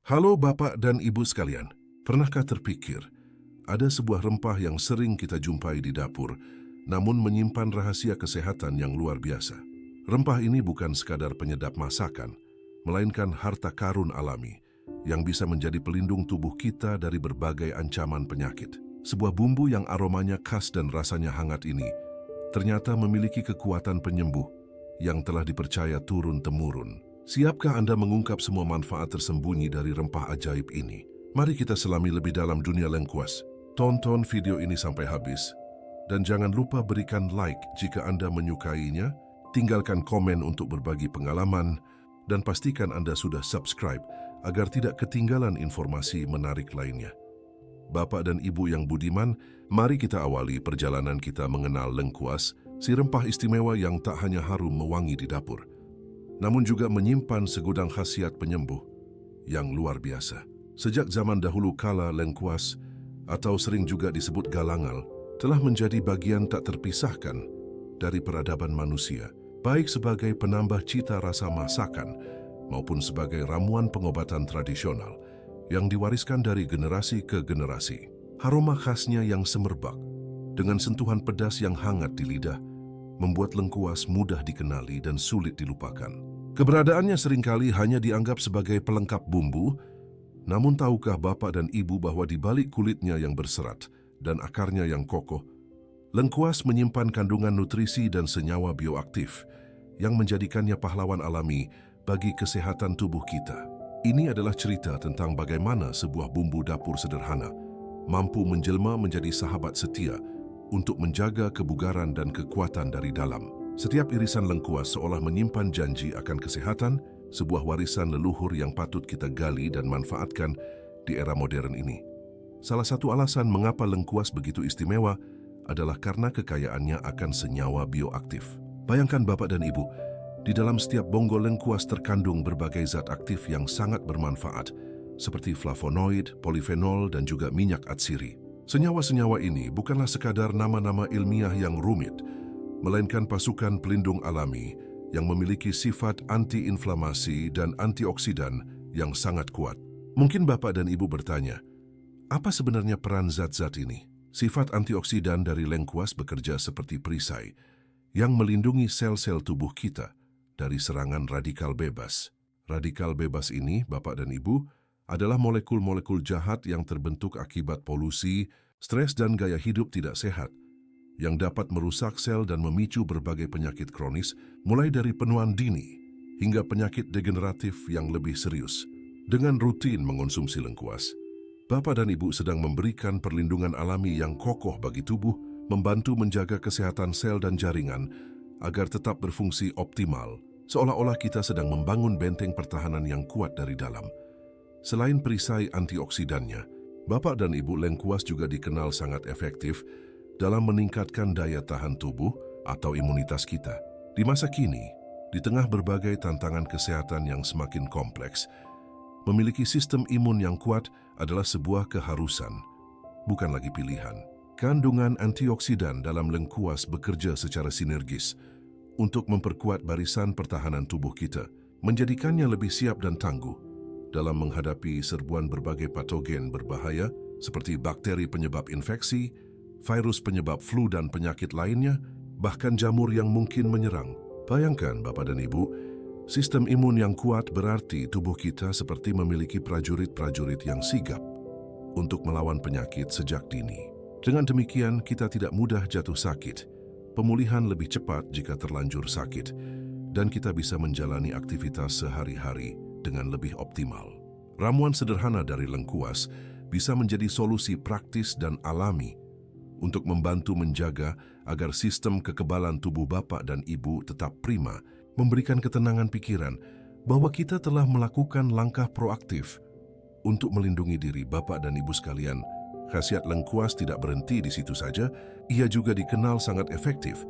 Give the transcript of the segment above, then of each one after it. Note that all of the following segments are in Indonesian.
Halo Bapak dan Ibu sekalian, pernahkah terpikir ada sebuah rempah yang sering kita jumpai di dapur, namun menyimpan rahasia kesehatan yang luar biasa? Rempah ini bukan sekadar penyedap masakan, melainkan harta karun alami yang bisa menjadi pelindung tubuh kita dari berbagai ancaman penyakit. Sebuah bumbu yang aromanya khas dan rasanya hangat ini ternyata memiliki kekuatan penyembuh yang telah dipercaya turun-temurun. Siapkah Anda mengungkap semua manfaat tersembunyi dari rempah ajaib ini? Mari kita selami lebih dalam dunia lengkuas. Tonton video ini sampai habis. Dan jangan lupa berikan like jika Anda menyukainya, tinggalkan komen untuk berbagi pengalaman, dan pastikan Anda sudah subscribe agar tidak ketinggalan informasi menarik lainnya. Bapak dan Ibu yang budiman, mari kita awali perjalanan kita mengenal lengkuas, si rempah istimewa yang tak hanya harum mewangi di dapur, namun juga menyimpan segudang khasiat penyembuh yang luar biasa. Sejak zaman dahulu kala, lengkuas, atau sering juga disebut galangal, telah menjadi bagian tak terpisahkan dari peradaban manusia, baik sebagai penambah cita rasa masakan maupun sebagai ramuan pengobatan tradisional yang diwariskan dari generasi ke generasi. Aroma khasnya yang semerbak, dengan sentuhan pedas yang hangat di lidah, membuat lengkuas mudah dikenali dan sulit dilupakan. Keberadaannya seringkali hanya dianggap sebagai pelengkap bumbu, namun tahukah Bapak dan Ibu bahwa di balik kulitnya yang berserat dan akarnya yang kokoh, lengkuas menyimpan kandungan nutrisi dan senyawa bioaktif yang menjadikannya pahlawan alami bagi kesehatan tubuh kita. Ini adalah cerita tentang bagaimana sebuah bumbu dapur sederhana mampu menjelma menjadi sahabat setia untuk menjaga kebugaran dan kekuatan dari dalam. Setiap irisan lengkuas seolah menyimpan janji akan kesehatan, sebuah warisan leluhur yang patut kita gali dan manfaatkan di era modern ini. Salah satu alasan mengapa lengkuas begitu istimewa adalah karena kekayaannya akan senyawa bioaktif. Bayangkan Bapak dan Ibu, di dalam setiap bonggol lengkuas terkandung berbagai zat aktif yang sangat bermanfaat, seperti flavonoid, polifenol, dan juga minyak atsiri. Senyawa-senyawa ini bukanlah sekadar nama-nama ilmiah yang rumit, melainkan pasukan pelindung alami yang memiliki sifat anti-inflamasi dan antioksidan yang sangat kuat. Mungkin Bapak dan Ibu bertanya, apa sebenarnya peran zat-zat ini? Sifat antioksidan dari lengkuas bekerja seperti perisai yang melindungi sel-sel tubuh kita dari serangan radikal bebas. Radikal bebas ini, Bapak dan Ibu, adalah molekul-molekul jahat yang terbentuk akibat polusi, stres dan gaya hidup tidak sehat, yang dapat merusak sel dan memicu berbagai penyakit kronis, mulai dari penuaan dini hingga penyakit degeneratif yang lebih serius. Dengan rutin mengonsumsi lengkuas, Bapak dan Ibu sedang memberikan perlindungan alami yang kokoh bagi tubuh, membantu menjaga kesehatan sel dan jaringan agar tetap berfungsi optimal, seolah-olah kita sedang membangun benteng pertahanan yang kuat dari dalam. Selain perisai antioksidannya, Bapak dan Ibu, lengkuas juga dikenal sangat efektif dalam meningkatkan daya tahan tubuh atau imunitas kita. Di masa kini, di tengah berbagai tantangan kesehatan yang semakin kompleks, memiliki sistem imun yang kuat adalah sebuah keharusan, bukan lagi pilihan. Kandungan antioksidan dalam lengkuas bekerja secara sinergis untuk memperkuat barisan pertahanan tubuh kita, menjadikannya lebih siap dan tangguh dalam menghadapi serbuan berbagai patogen berbahaya seperti bakteri penyebab infeksi, virus penyebab flu dan penyakit lainnya, bahkan jamur yang mungkin menyerang. Bayangkan Bapak dan Ibu, sistem imun yang kuat berarti tubuh kita seperti memiliki prajurit-prajurit yang sigap untuk melawan penyakit sejak dini. Dengan demikian, kita tidak mudah jatuh sakit, pemulihan lebih cepat jika terlanjur sakit, dan kita bisa menjalani aktivitas sehari-hari dengan lebih optimal. Ramuan sederhana dari lengkuas bisa menjadi solusi praktis dan alami untuk membantu menjaga agar sistem kekebalan tubuh Bapak dan Ibu tetap prima, memberikan ketenangan pikiran bahwa kita telah melakukan langkah proaktif untuk melindungi diri Bapak dan Ibu sekalian. Khasiat lengkuas tidak berhenti di situ saja, ia juga dikenal sangat efektif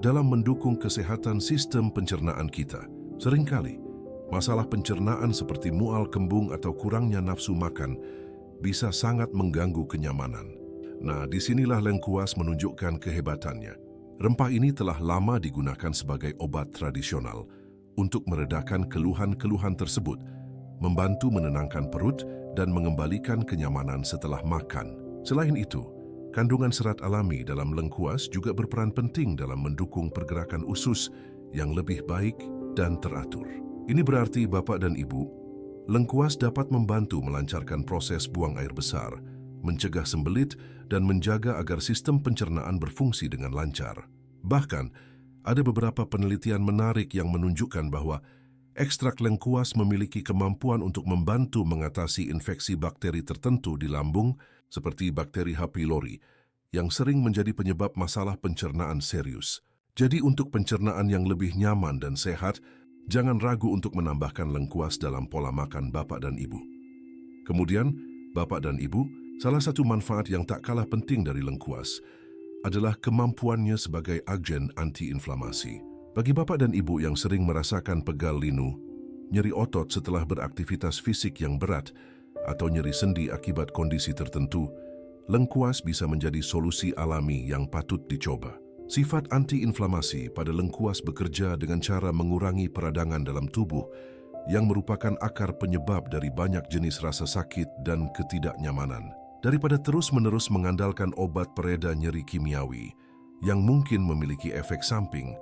dalam mendukung kesehatan sistem pencernaan kita. Seringkali, masalah pencernaan seperti mual kembung atau kurangnya nafsu makan bisa sangat mengganggu kenyamanan. Nah, disinilah lengkuas menunjukkan kehebatannya. Rempah ini telah lama digunakan sebagai obat tradisional untuk meredakan keluhan-keluhan tersebut, membantu menenangkan perut dan mengembalikan kenyamanan setelah makan. Selain itu, kandungan serat alami dalam lengkuas juga berperan penting dalam mendukung pergerakan usus yang lebih baik dan teratur. Ini berarti Bapak dan Ibu, lengkuas dapat membantu melancarkan proses buang air besar, mencegah sembelit, dan menjaga agar sistem pencernaan berfungsi dengan lancar. Bahkan, ada beberapa penelitian menarik yang menunjukkan bahwa ekstrak lengkuas memiliki kemampuan untuk membantu mengatasi infeksi bakteri tertentu di lambung, seperti bakteri H. pylori, yang sering menjadi penyebab masalah pencernaan serius. Jadi untuk pencernaan yang lebih nyaman dan sehat, jangan ragu untuk menambahkan lengkuas dalam pola makan Bapak dan Ibu. Kemudian, Bapak dan Ibu, salah satu manfaat yang tak kalah penting dari lengkuas adalah kemampuannya sebagai agen antiinflamasi. Bagi Bapak dan Ibu yang sering merasakan pegal linu, nyeri otot setelah beraktivitas fisik yang berat, atau nyeri sendi akibat kondisi tertentu, lengkuas bisa menjadi solusi alami yang patut dicoba. Sifat antiinflamasi pada lengkuas bekerja dengan cara mengurangi peradangan dalam tubuh yang merupakan akar penyebab dari banyak jenis rasa sakit dan ketidaknyamanan. Daripada terus-menerus mengandalkan obat pereda nyeri kimiawi yang mungkin memiliki efek samping,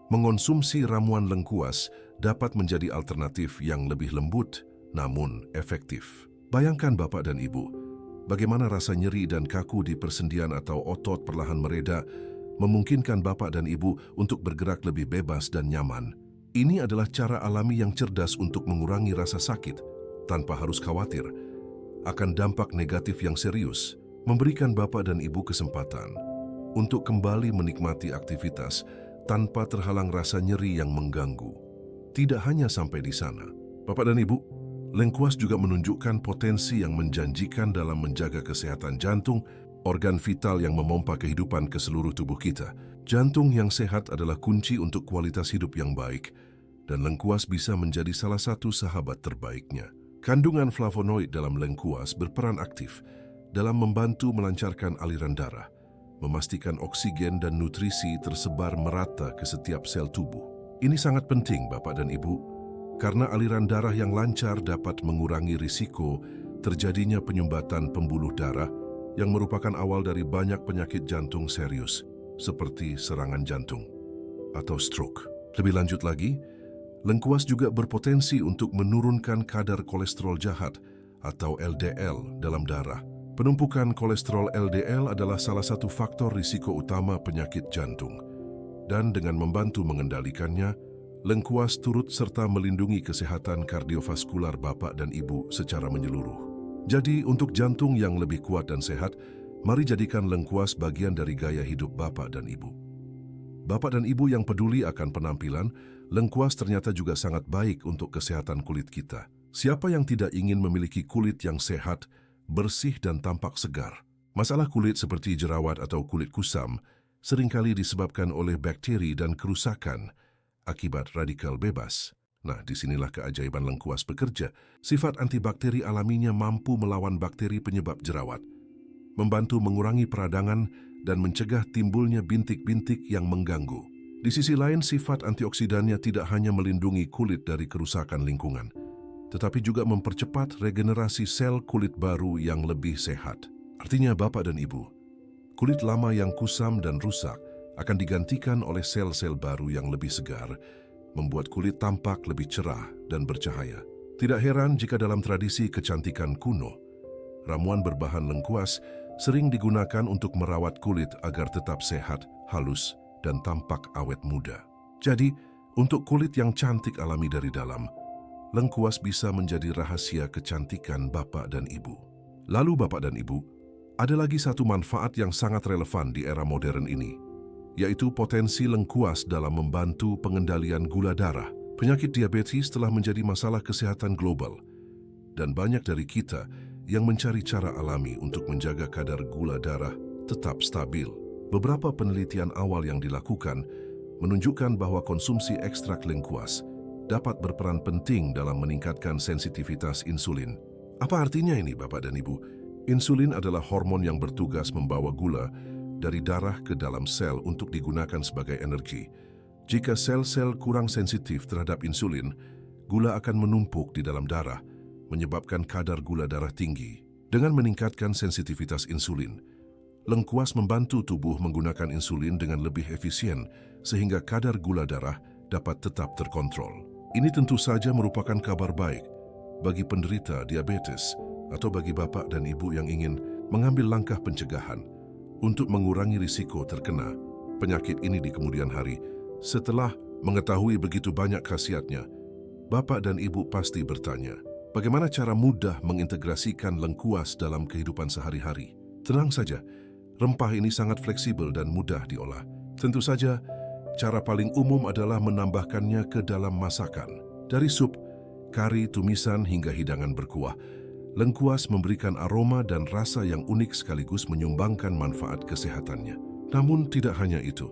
mengonsumsi ramuan lengkuas dapat menjadi alternatif yang lebih lembut namun efektif. Bayangkan Bapak dan Ibu, bagaimana rasa nyeri dan kaku di persendian atau otot perlahan mereda memungkinkan Bapak dan Ibu untuk bergerak lebih bebas dan nyaman. Ini adalah cara alami yang cerdas untuk mengurangi rasa sakit tanpa harus khawatir akan dampak negatif yang serius, memberikan Bapak dan Ibu kesempatan untuk kembali menikmati aktivitas tanpa terhalang rasa nyeri yang mengganggu. Tidak hanya sampai di sana, Bapak dan Ibu, lengkuas juga menunjukkan potensi yang menjanjikan dalam menjaga kesehatan jantung, organ vital yang memompa kehidupan ke seluruh tubuh kita. Jantung yang sehat adalah kunci untuk kualitas hidup yang baik, dan lengkuas bisa menjadi salah satu sahabat terbaiknya. Kandungan flavonoid dalam lengkuas berperan aktif dalam membantu melancarkan aliran darah, memastikan oksigen dan nutrisi tersebar merata ke setiap sel tubuh. Ini sangat penting, Bapak dan Ibu, karena aliran darah yang lancar dapat mengurangi risiko terjadinya penyumbatan pembuluh darah yang merupakan awal dari banyak penyakit jantung serius, seperti serangan jantung atau stroke. Lebih lanjut lagi, lengkuas juga berpotensi untuk menurunkan kadar kolesterol jahat atau LDL dalam darah. Penumpukan kolesterol LDL adalah salah satu faktor risiko utama penyakit jantung. Dan dengan membantu mengendalikannya, lengkuas turut serta melindungi kesehatan kardiovaskular Bapak dan Ibu secara menyeluruh. Jadi, untuk jantung yang lebih kuat dan sehat, mari jadikan lengkuas bagian dari gaya hidup Bapak dan Ibu. Bapak dan Ibu yang peduli akan penampilan, lengkuas ternyata juga sangat baik untuk kesehatan kulit kita. Siapa yang tidak ingin memiliki kulit yang sehat, bersih dan tampak segar? Masalah kulit seperti jerawat atau kulit kusam seringkali disebabkan oleh bakteri dan kerusakan akibat radikal bebas. Nah, disinilah keajaiban lengkuas bekerja. Sifat antibakteri alaminya mampu melawan bakteri penyebab jerawat, membantu mengurangi peradangan dan mencegah timbulnya bintik-bintik yang mengganggu. Di sisi lain, sifat antioksidannya tidak hanya melindungi kulit dari kerusakan lingkungan, tetapi juga mempercepat regenerasi sel kulit baru yang lebih sehat. Artinya, Bapak dan Ibu, kulit lama yang kusam dan rusak akan digantikan oleh sel-sel baru yang lebih segar, membuat kulit tampak lebih cerah dan bercahaya. Tidak heran jika dalam tradisi kecantikan kuno, ramuan berbahan lengkuas sering digunakan untuk merawat kulit agar tetap sehat, halus, dan tampak awet muda. Jadi, untuk kulit yang cantik alami dari dalam, lengkuas bisa menjadi rahasia kecantikan Bapak dan Ibu. Lalu Bapak dan Ibu, ada lagi satu manfaat yang sangat relevan di era modern ini, yaitu potensi lengkuas dalam membantu pengendalian gula darah. Penyakit diabetes telah menjadi masalah kesehatan global, dan banyak dari kita yang mencari cara alami untuk menjaga kadar gula darah tetap stabil. Beberapa penelitian awal yang dilakukan menunjukkan bahwa konsumsi ekstrak lengkuas dapat berperan penting dalam meningkatkan sensitivitas insulin. Apa artinya ini, Bapak dan Ibu? Insulin adalah hormon yang bertugas membawa gula dari darah ke dalam sel untuk digunakan sebagai energi. Jika sel-sel kurang sensitif terhadap insulin, gula akan menumpuk di dalam darah menyebabkan kadar gula darah tinggi. Dengan meningkatkan sensitivitas insulin, lengkuas membantu tubuh menggunakan insulin dengan lebih efisien sehingga kadar gula darah dapat tetap terkontrol. Ini tentu saja merupakan kabar baik bagi penderita diabetes atau bagi bapak dan ibu yang ingin mengambil langkah pencegahan untuk mengurangi risiko terkena penyakit ini di kemudian hari. Setelah mengetahui begitu banyak khasiatnya, bapak dan ibu pasti bertanya, bagaimana cara mudah mengintegrasikan lengkuas dalam kehidupan sehari-hari? Tenang saja, rempah ini sangat fleksibel dan mudah diolah. Tentu saja, cara paling umum adalah menambahkannya ke dalam masakan. Dari sup, kari, tumisan hingga hidangan berkuah, lengkuas memberikan aroma dan rasa yang unik sekaligus menyumbangkan manfaat kesehatannya. Namun tidak hanya itu,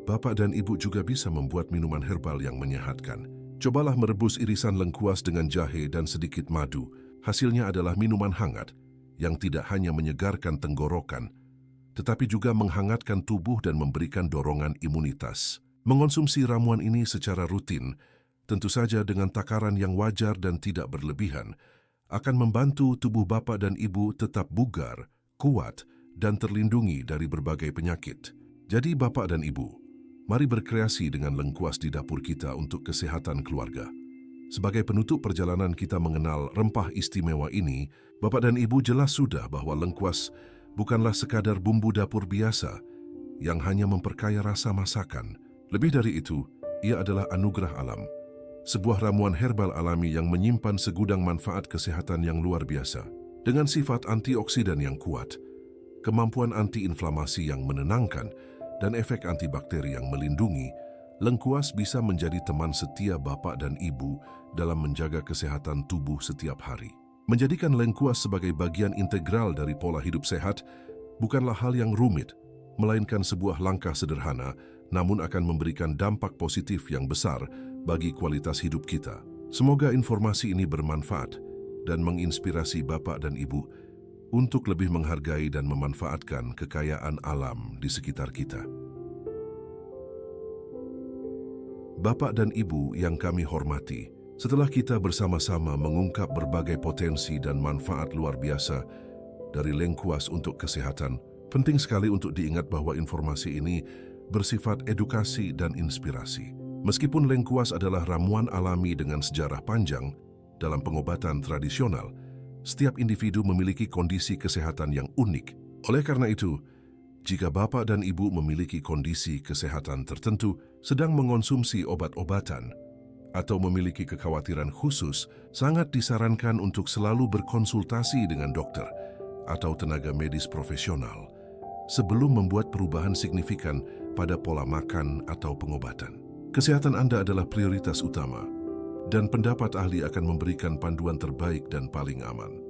bapak dan ibu juga bisa membuat minuman herbal yang menyehatkan. Cobalah merebus irisan lengkuas dengan jahe dan sedikit madu. Hasilnya adalah minuman hangat yang tidak hanya menyegarkan tenggorokan, tetapi juga menghangatkan tubuh dan memberikan dorongan imunitas. Mengonsumsi ramuan ini secara rutin, tentu saja dengan takaran yang wajar dan tidak berlebihan, akan membantu tubuh bapak dan ibu tetap bugar, kuat, dan terlindungi dari berbagai penyakit. Jadi bapak dan ibu, mari berkreasi dengan lengkuas di dapur kita untuk kesehatan keluarga. Sebagai penutup perjalanan kita mengenal rempah istimewa ini, bapak dan ibu jelas sudah bahwa lengkuas bukanlah sekadar bumbu dapur biasa yang hanya memperkaya rasa masakan. Lebih dari itu, ia adalah anugerah alam. Sebuah ramuan herbal alami yang menyimpan segudang manfaat kesehatan yang luar biasa. Dengan sifat antioksidan yang kuat, kemampuan antiinflamasi yang menenangkan, dan efek antibakteri yang melindungi, lengkuas bisa menjadi teman setia bapak dan ibu dalam menjaga kesehatan tubuh setiap hari. Menjadikan lengkuas sebagai bagian integral dari pola hidup sehat bukanlah hal yang rumit, melainkan sebuah langkah sederhana, namun akan memberikan dampak positif yang besar bagi kualitas hidup kita. Semoga informasi ini bermanfaat dan menginspirasi bapak dan ibu untuk lebih menghargai dan memanfaatkan kekayaan alam di sekitar kita. Bapak dan ibu yang kami hormati, setelah kita bersama-sama mengungkap berbagai potensi dan manfaat luar biasa dari lengkuas untuk kesehatan, penting sekali untuk diingat bahwa informasi ini bersifat edukasi dan inspirasi. Meskipun lengkuas adalah ramuan alami dengan sejarah panjang dalam pengobatan tradisional, setiap individu memiliki kondisi kesehatan yang unik. Oleh karena itu, jika bapak dan ibu memiliki kondisi kesehatan tertentu, sedang mengonsumsi obat-obatan, atau memiliki kekhawatiran khusus, sangat disarankan untuk selalu berkonsultasi dengan dokter atau tenaga medis profesional sebelum membuat perubahan signifikan pada pola makan atau pengobatan. Kesehatan Anda adalah prioritas utama, dan pendapat ahli akan memberikan panduan terbaik dan paling aman.